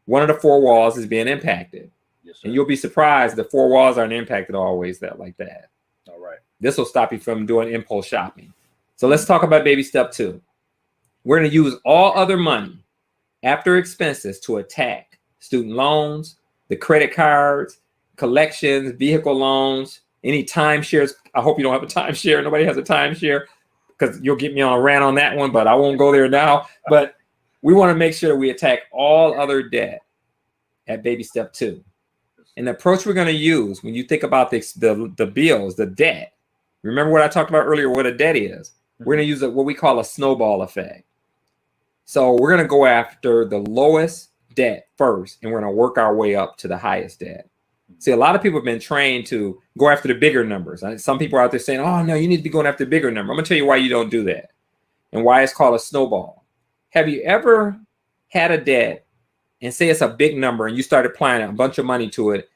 one of the four walls is being impacted. Yes, sir. And you'll be surprised the four walls aren't impacted always like that. All right. This will stop you from doing impulse shopping. So let's talk about baby step 2. We're going to use all other money after expenses to attack student loans, the credit cards, collections, vehicle loans, any timeshares. I hope you don't have a timeshare. Nobody has a timeshare, because you'll get me on a rant on that one, but I won't go there now. But we want to make sure we attack all other debt at baby step 2. And the approach we're going to use when you think about the bills, the debt, remember what I talked about earlier, what a debt is. We're going to use what we call a snowball effect. So we're going to go after the lowest debt first, and we're going to work our way up to the highest debt. See, a lot of people have been trained to go after the bigger numbers. Some people are out there saying, oh, no, you need to be going after the bigger number. I'm going to tell you why you don't do that and why it's called a snowball. Have you ever had a debt and say it's a big number and you started applying a bunch of money to it,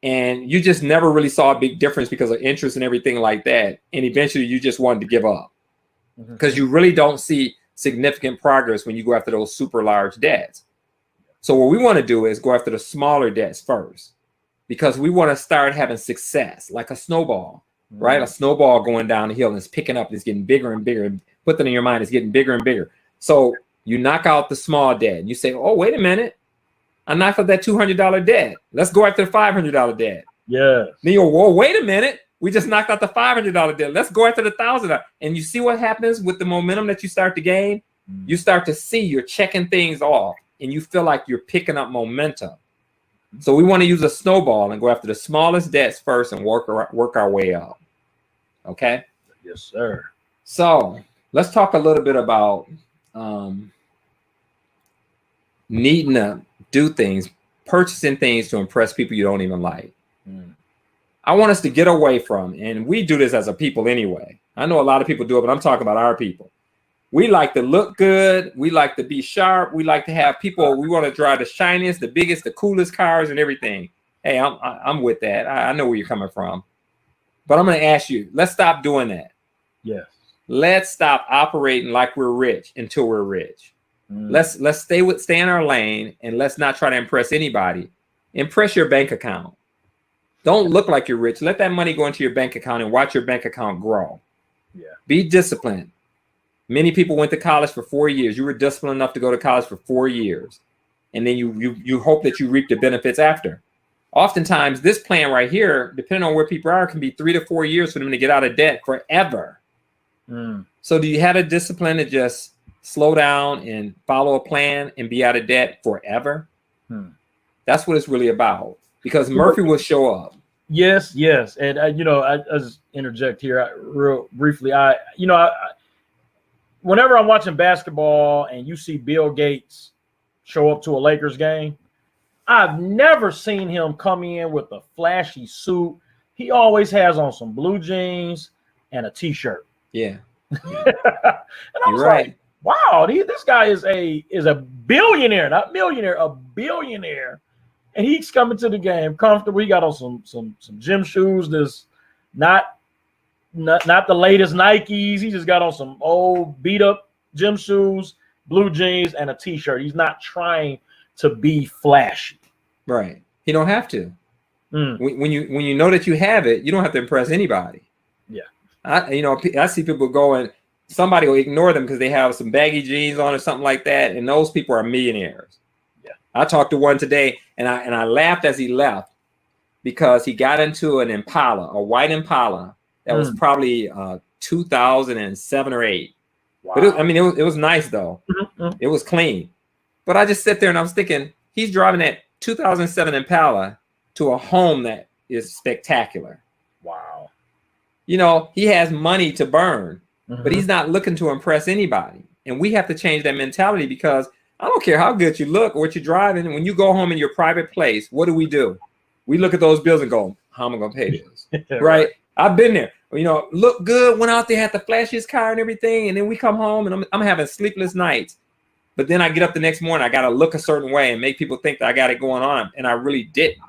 and you just never really saw a big difference because of interest and everything like that, and eventually you just wanted to give up because you really don't see significant progress when you go after those super large debts? So what we want to do is go after the smaller debts first, because we want to start having success like a snowball, right? A snowball going down the hill and it's picking up, it's getting bigger and bigger. Put that in your mind, it's getting bigger and bigger. So you knock out the small debt and you say, oh, wait a minute, I knocked out that $200 debt. Let's go after the $500 debt. Yes. Then you go, whoa, wait a minute. We just knocked out the $500 debt. Let's go after the $1,000. And you see what happens with the momentum that you start to gain? You start to see you're checking things off and you feel like you're picking up momentum. So we want to use a snowball and go after the smallest debts first and work our way up. Okay? Yes, sir. So let's talk a little bit about needing to do things, purchasing things to impress people you don't even like. I want us to get away from, and we do this as a people anyway. I know a lot of people do it, but I'm talking about our people. We like to look good. We like to be sharp. We like to have people. We want to drive the shiniest, the biggest, the coolest cars and everything. Hey, I'm with that. I know where you're coming from. But I'm going to ask you, let's stop doing that. Yes. Let's stop operating like we're rich until we're rich. Let's stay in our lane, and let's not try to impress anybody. Impress your bank account. Don't look like you're rich. Let that money go into your bank account and watch your bank account grow. Yeah. Be Be disciplined. Many people went to college for 4 years. You were disciplined enough to go to college for 4 years. And then you hope that you reap the benefits after. Oftentimes, this plan right here, depending on where people are, can be 3 to 4 years for them to get out of debt forever. So do you have a discipline to just slow down and follow a plan and be out of debt forever? That's what it's really about. Because Murphy will show up. Yes. And I just interject here real briefly. whenever I'm watching basketball and you see Bill Gates show up to a Lakers game, I've never seen him come in with a flashy suit. He always has on some blue jeans and a t-shirt. Yeah. And I was right. like, wow, this guy is a billionaire, not millionaire, a billionaire. And he's coming to the game comfortable. He got on some gym shoes that's not the latest Nikes. He just got on some old beat up gym shoes, blue jeans, and a t-shirt. He's not trying to be flashy. Right. He don't have to. When you know that you have it, you don't have to impress anybody. Yeah. I see people going, somebody will ignore them because they have some baggy jeans on or something like that, and those people are millionaires. Yeah. I talked to one today, and I laughed as he left because he got into an Impala, a white Impala that was probably 2007 or 8. Wow. But it was nice though. It was clean. But I just sit there and I was thinking, he's driving that 2007 Impala to a home that is spectacular. Wow. He has money to burn, but he's not looking to impress anybody. And we have to change that mentality, because I don't care how good you look or what you're driving. When you go home in your private place, what do? We look at those bills and go, how am I going to pay this? Right? I've been there. Look good, went out there, had the flashiest car and everything. And then we come home and I'm having sleepless nights. But then I get up the next morning, I got to look a certain way and make people think that I got it going on. And I really didn't.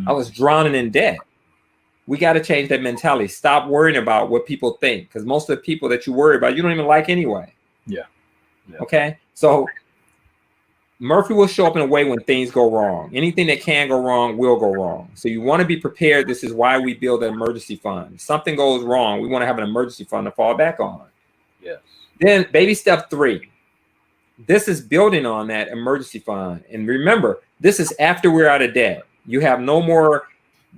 I was drowning in debt. We got to change that mentality. Stop worrying about what people think, because most of the people that you worry about, you don't even like anyway. Yeah. Okay. So Murphy will show up in a way when things go wrong. Anything that can go wrong will go wrong. So you want to be prepared. This is why we build an emergency fund. If something goes wrong, we want to have an emergency fund to fall back on. Yes. Then baby step 3. This is building on that emergency fund. And remember, this is after we're out of debt. You have no more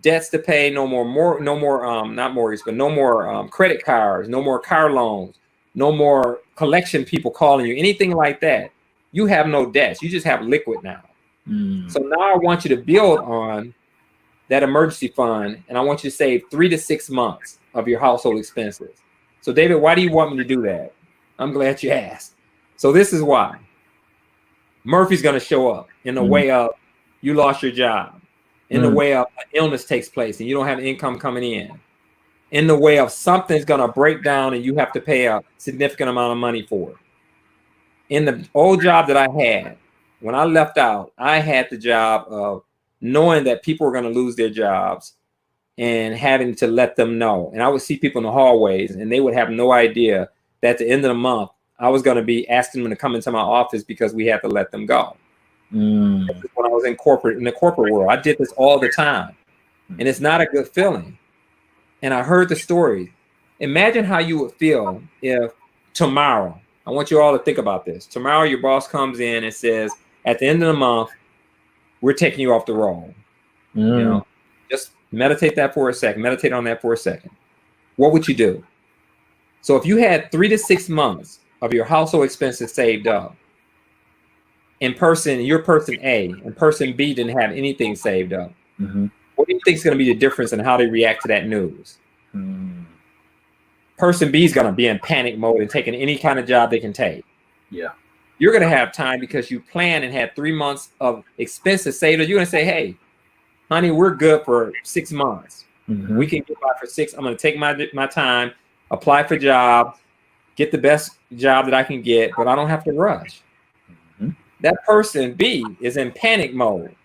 debts to pay, no more not mortgage, but no more credit cards, no more car loans, no more collection people calling you, anything like that. You have no debts. You just have liquid now. So now I want you to build on that emergency fund, and I want you to save 3 to 6 months of your household expenses. So David, why do you want me to do that? I'm glad you asked. So this is why. Murphy's going to show up in the way of you lost your job, in the way of an illness takes place and you don't have income coming in the way of something's going to break down and you have to pay a significant amount of money for it. In the old job that I had, when I left out, I had the job of knowing that people were going to lose their jobs and having to let them know. And I would see people in the hallways and they would have no idea that at the end of the month, I was going to be asking them to come into my office because we had to let them go. When I was in the corporate world, I did this all the time, and it's not a good feeling. And I heard the story. Imagine how you would feel if tomorrow, I want you all to think about this. Tomorrow, your boss comes in and says, at the end of the month, we're taking you off the roll. Just meditate that for a second. Meditate on that for a second. What would you do? So if you had 3 to 6 months of your household expenses saved up, you're person A, and person B didn't have anything saved up. What do you think is going to be the difference in how they react to that news? Person B is going to be in panic mode and taking any kind of job they can take. Yeah. You're going to have time because you planned and had 3 months of expenses saved. You're going to say, hey, honey, we're good for 6 months. We can get by for 6. I'm going to take my time, apply for jobs, get the best job that I can get, but I don't have to rush. That person B is in panic mode.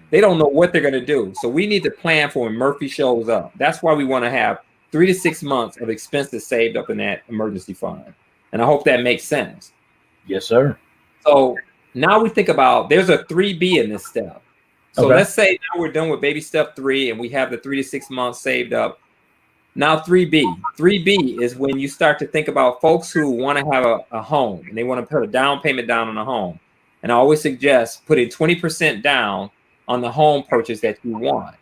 They don't know what they're going to do. So we need to plan for when Murphy shows up. That's why we want to have 3 to 6 months of expenses saved up in that emergency fund. And I hope that makes sense. Yes, sir. So now we think about, there's a 3B in this step. So let's say now we're done with baby step 3 and we have the 3 to 6 months saved up. Now 3B. 3B is when you start to think about folks who want to have a home and they want to put a down payment down on a home. And I always suggest putting 20% down on the home purchase that you want.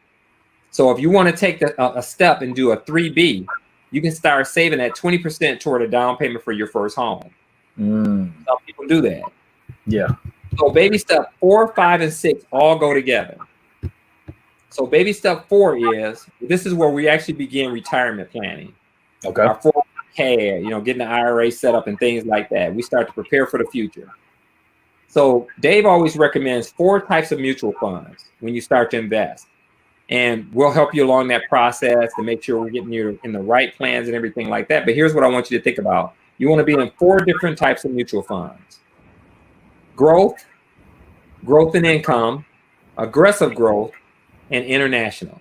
So if you want to take a step and do a 3B, you can start saving that 20% toward a down payment for your first home. Some people do that. Yeah. So baby step 4, 5, and 6 all go together. So baby step 4 this is where we actually begin retirement planning. Okay. Our 401k, getting the IRA set up and things like that. We start to prepare for the future. So Dave always recommends 4 types of mutual funds when you start to invest. And we'll help you along that process to make sure we're getting you in the right plans and everything like that. But here's what I want you to think about. You want to be in 4 different types of mutual funds: growth, growth and income, aggressive growth, and international.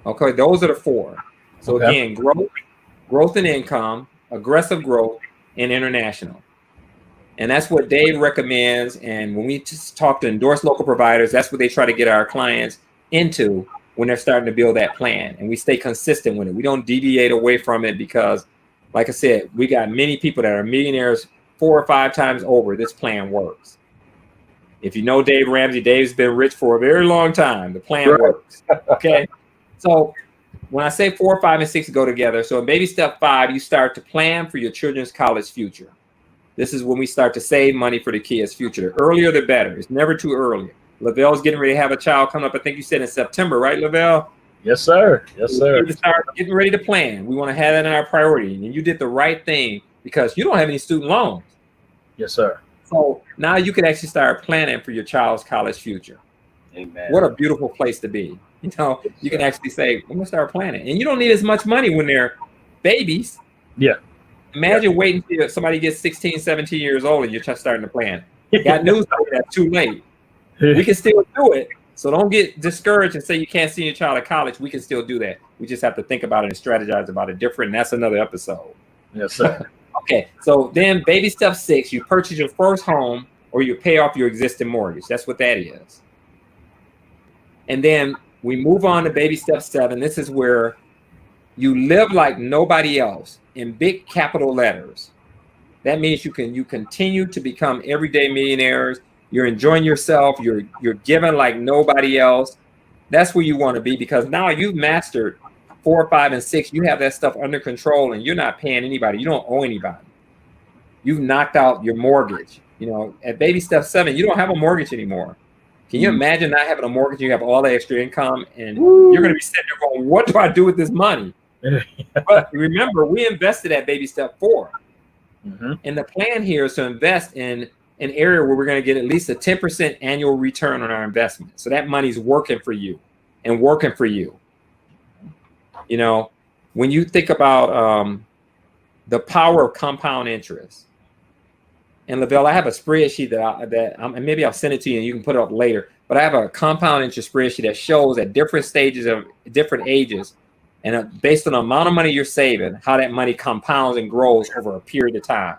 Okay, those are the 4. So again, growth and income, aggressive growth, and international. And that's what Dave recommends. And when we just talk to endorsed local providers, that's what they try to get our clients into when they're starting to build that plan. And we stay consistent with it. We don't deviate away from it because, like I said, we got many people that are millionaires 4 or 5 times over. This plan works. If you know Dave Ramsey, Dave's been rich for a very long time. The plan works. Okay. So when I say 4, 5, and 6 go together, so in baby step 5, you start to plan for your children's college future. This is when we start to save money for the kids' future. The earlier, the better. It's never too early. Lavelle's getting ready to have a child coming up. I think you said in September, right, Lavelle? Yes, sir. Yes, sir. We start getting ready to plan. We want to have that in our priority. And you did the right thing because you don't have any student loans. Yes, sir. So now you can actually start planning for your child's college future. Amen. What a beautiful place to be. You can actually say, I'm going to start planning. And you don't need as much money when they're babies. Yeah. Imagine waiting till somebody gets 16, 17 years old and you're just starting to plan. Got news for you, that's too late. We can still do it. So don't get discouraged and say you can't send your child to college. We can still do that. We just have to think about it and strategize about it different. And that's another episode. Yes, sir. Okay. So then baby step 6, you purchase your first home or you pay off your existing mortgage. That's what that is. And then we move on to baby step 7. This is where you live like nobody else in big capital letters. That means you continue to become everyday millionaires. You're enjoying yourself. You're giving like nobody else. That's where you want to be because now you've mastered 4, 5, and 6. You have that stuff under control and you're not paying anybody. You don't owe anybody. You've knocked out your mortgage. At baby step 7, you don't have a mortgage anymore. Can you imagine not having a mortgage? You have all the extra income and you're going to be sitting there going, what do I do with this money? But remember, we invested at baby step 4. And the plan here is to invest in an area where we're going to get at least a 10% annual return on our investment. So that money's working for you and working for you. When you think about the power of compound interest, and Lavelle, I have a spreadsheet that maybe I'll send it to you and you can put it up later. But I have a compound interest spreadsheet that shows at different stages of different ages, and based on the amount of money you're saving, how that money compounds and grows over a period of time.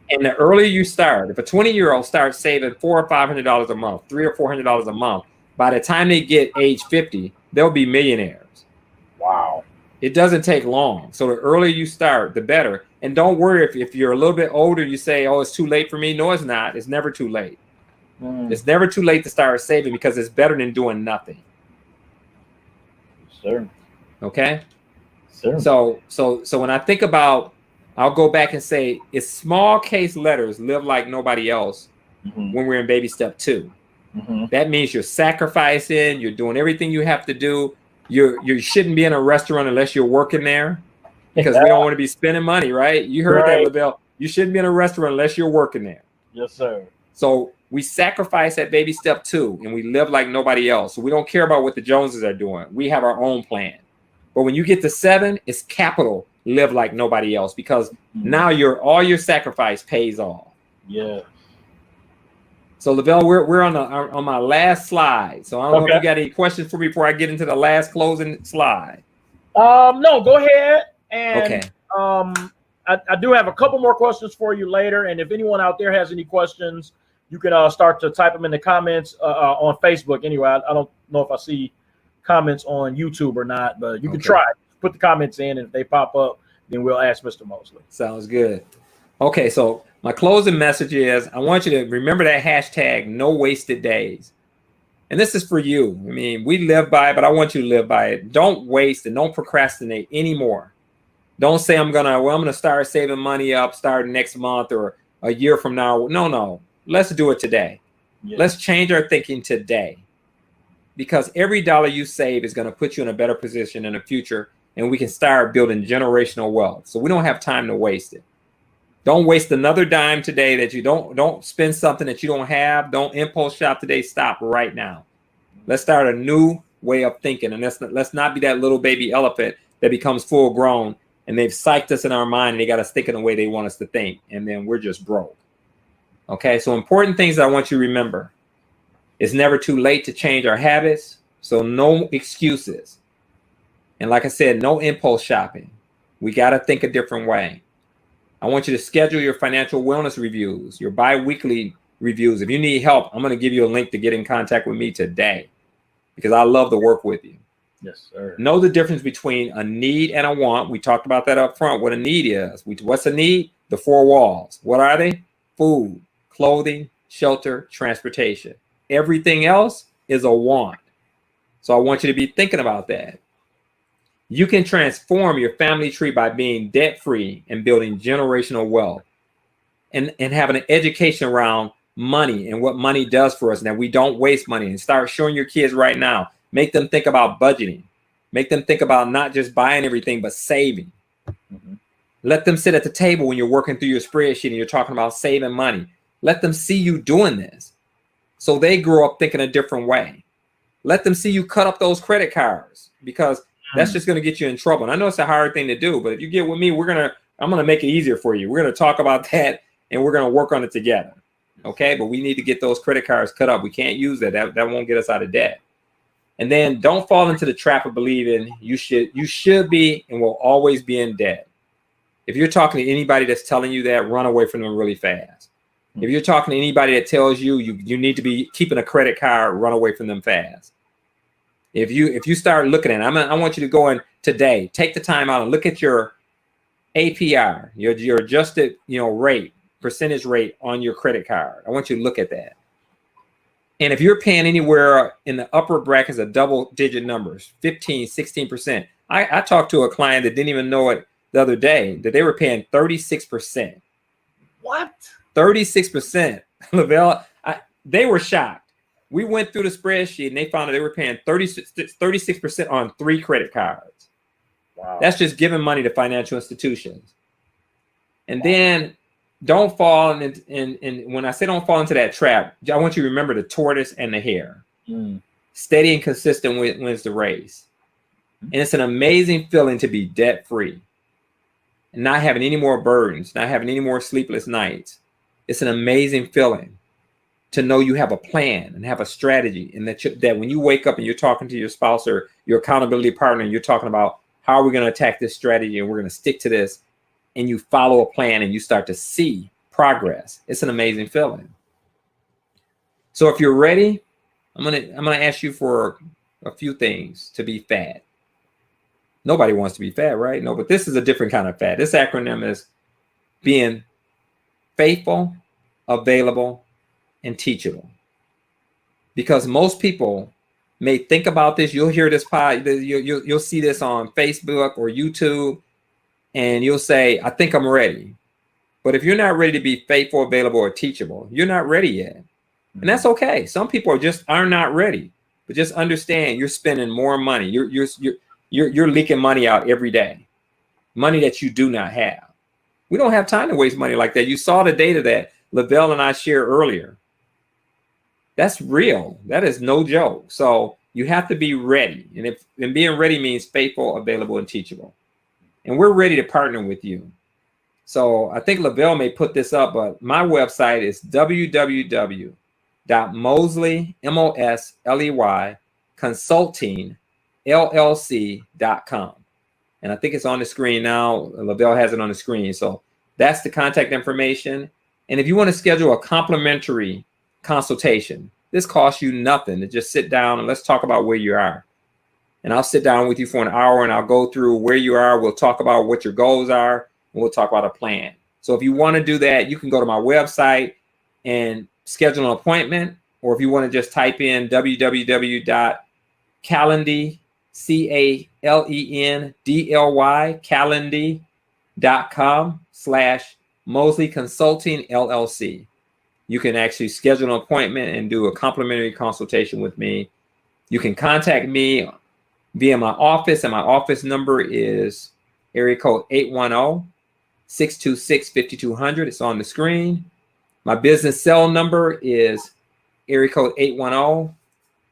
And the earlier you start, if a 20-year-old starts saving $400 or $500 a month, $300 or $400 a month, by the time they get age 50, they'll be millionaires. Wow. It doesn't take long. So the earlier you start, the better. And don't worry if you're a little bit older, you say, oh, it's too late for me. No, it's not. It's never too late. It's never too late to start saving because it's better than doing nothing. Sure. Okay. Sure. So when I think about, I'll go back and say it's small case letters, live like nobody else when we're in baby step 2. That means you're sacrificing, you're doing everything you have to do. You shouldn't be in a restaurant unless you're working there because we don't want to be spending money, right? You heard that, Lavelle. You shouldn't be in a restaurant unless you're working there. Yes, sir. So we sacrifice at baby step 2 and we live like nobody else. So we don't care about what the Joneses are doing. We have our own plan. But when you get to 7, it's capital, live like nobody else because now all your sacrifice pays off. Yeah. So Lavelle, we're on my last slide. So I don't know if you got any questions for me before I get into the last closing slide. No, go ahead. And okay. I do have a couple more questions for you later. And if anyone out there has any questions, you can start to type them in the comments on Facebook. Anyway, I don't know if I see comments on YouTube or not, but you can try. Put the comments in, and if they pop up, then we'll ask Mr. Mosley. Sounds good. Okay, so my closing message is I want you to remember that hashtag, no wasted days. And this is for you. I mean, we live by it, but I want you to live by it. Don't waste and don't procrastinate anymore. Don't say I'm gonna start saving money up starting next month or a year from now. No. Let's do it today. Yeah. Let's change our thinking today. Because every dollar you save is going to put you in a better position in the future. and we can start building generational wealth. So we don't have time to waste it. Don't waste another dime today that you don't spend something that you don't have. Don't impulse shop today. Stop right now. Let's start a new way of thinking. And let's not be that little baby elephant that becomes full grown and they've psyched us in our mind and they got us thinking the way they want us to think. And then we're just broke. Okay. So important things that I want you to remember. It's never too late to change our habits. So no excuses. And like I said, no impulse shopping. We got to think a different way. I want you to schedule your financial wellness reviews, your bi-weekly reviews. If you need help, I'm going to give you a link to get in contact with me today because I love to work with you. Yes, sir. Know the difference between a need and a want. We talked about that up front, what a need is. What's a need? The four walls. What are they? Food, clothing, shelter, transportation. Everything else is a want. So I want you to be thinking about that. You can transform your family tree by being debt-free and building generational wealth and having an education around money and what money does for us and that we don't waste money, and start showing your kids right now. Make them think about budgeting. Make them think about not just buying everything, but saving. Mm-hmm. Let them sit at the table when you're working through your spreadsheet and you're talking about saving money. Let them see you doing this so they grow up thinking a different way. Let them see you cut up those credit cards because that's just going to get you in trouble. And I know it's a hard thing to do, but if you get with me, I'm going to make it easier for you. We're going to talk about that and we're going to work on it together. Okay. But we need to get those credit cards cut up. We can't use that. That won't get us out of debt. And then don't fall into the trap of believing you should be and will always be in debt. If you're talking to anybody that's telling you that, run away from them really fast. If you're talking to anybody that tells you need to be keeping a credit card, run away from them fast. If you start looking at it, I want you to go in today, take the time out and look at your APR, your adjusted, percentage rate on your credit card. I want you to look at that. And if you're paying anywhere in the upper brackets of double digit numbers, 15, 16%. I talked to a client that didn't even know it the other day that they were paying 36%. What? 36%. Lavelle, they were shocked. We went through the spreadsheet and they found that they were paying 36% on 3 credit cards. Wow. That's just giving money to financial institutions. And then don't fall in, and when I say don't fall into that trap, I want you to remember the tortoise and the hare. Steady and consistent wins the race. And it's an amazing feeling to be debt-free and not having any more burdens, not having any more sleepless nights. It's an amazing feeling to know you have a plan and have a strategy, and that when you wake up and you're talking to your spouse or your accountability partner, and you're talking about how are we going to attack this strategy and we're going to stick to this, and you follow a plan and you start to see progress. It's an amazing feeling. So if you're ready, I'm gonna ask you for a few things to be fat. Nobody wants to be fat, right? No, but this is a different kind of fat. This acronym is being faithful, available, and teachable. Because most people may think about this. You'll hear this you'll see this on Facebook or YouTube, and you'll say, I think I'm ready. But if you're not ready to be faithful, available, or teachable, you're not ready yet. And that's okay. Some people are not ready. But just understand you're spending more money. You're leaking money out every day. Money that you do not have. We don't have time to waste money like that. You saw the data that Lavelle and I shared earlier. That's real. That is no joke. So you have to be ready. And being ready means faithful, available, and teachable. And we're ready to partner with you. So I think Lavelle may put this up, but my website is www.mosley, M-O-S-L-E-Y, consulting, LLC.com. And I think it's on the screen now. Lavelle has it on the screen. So that's the contact information. And if you want to schedule a complimentary consultation, this costs you nothing to just sit down and let's talk about where you are. And I'll sit down with you for an hour and I'll go through where you are. We'll talk about what your goals are and we'll talk about a plan. So if you want to do that, you can go to my website and schedule an appointment. Or if you want to just type in www.calendly, CALENDLY, calendly.com/Mosley Consulting LLC. You can actually schedule an appointment and do a complimentary consultation with me. You can contact me via my office, and my office number is area code 810-626-5200. It's on the screen. My business cell number is area code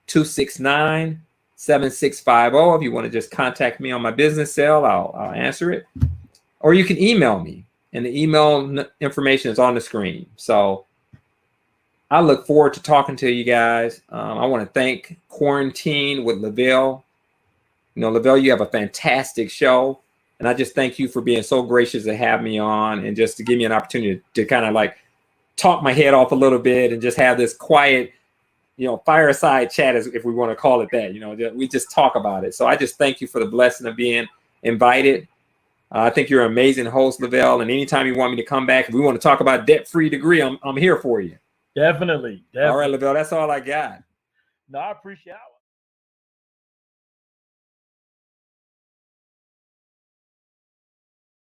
810-269-7650. If you want to just contact me on my business cell, I'll answer it. Or you can email me, and the email information is on the screen. So I look forward to talking to you guys. I want to thank Quarantine with Lavelle. You know, Lavelle, you have a fantastic show. And I just thank you for being so gracious to have me on and just to give me an opportunity to kind of like talk my head off a little bit and just have this quiet, you know, fireside chat, as if we want to call it that. You know, we just talk about it. So I just thank you for the blessing of being invited. I think you're an amazing host, Lavelle. And anytime you want me to come back, if we want to talk about debt-free degree, I'm here for you. Definitely. All right, Lavelle, that's all I got. No, I appreciate it.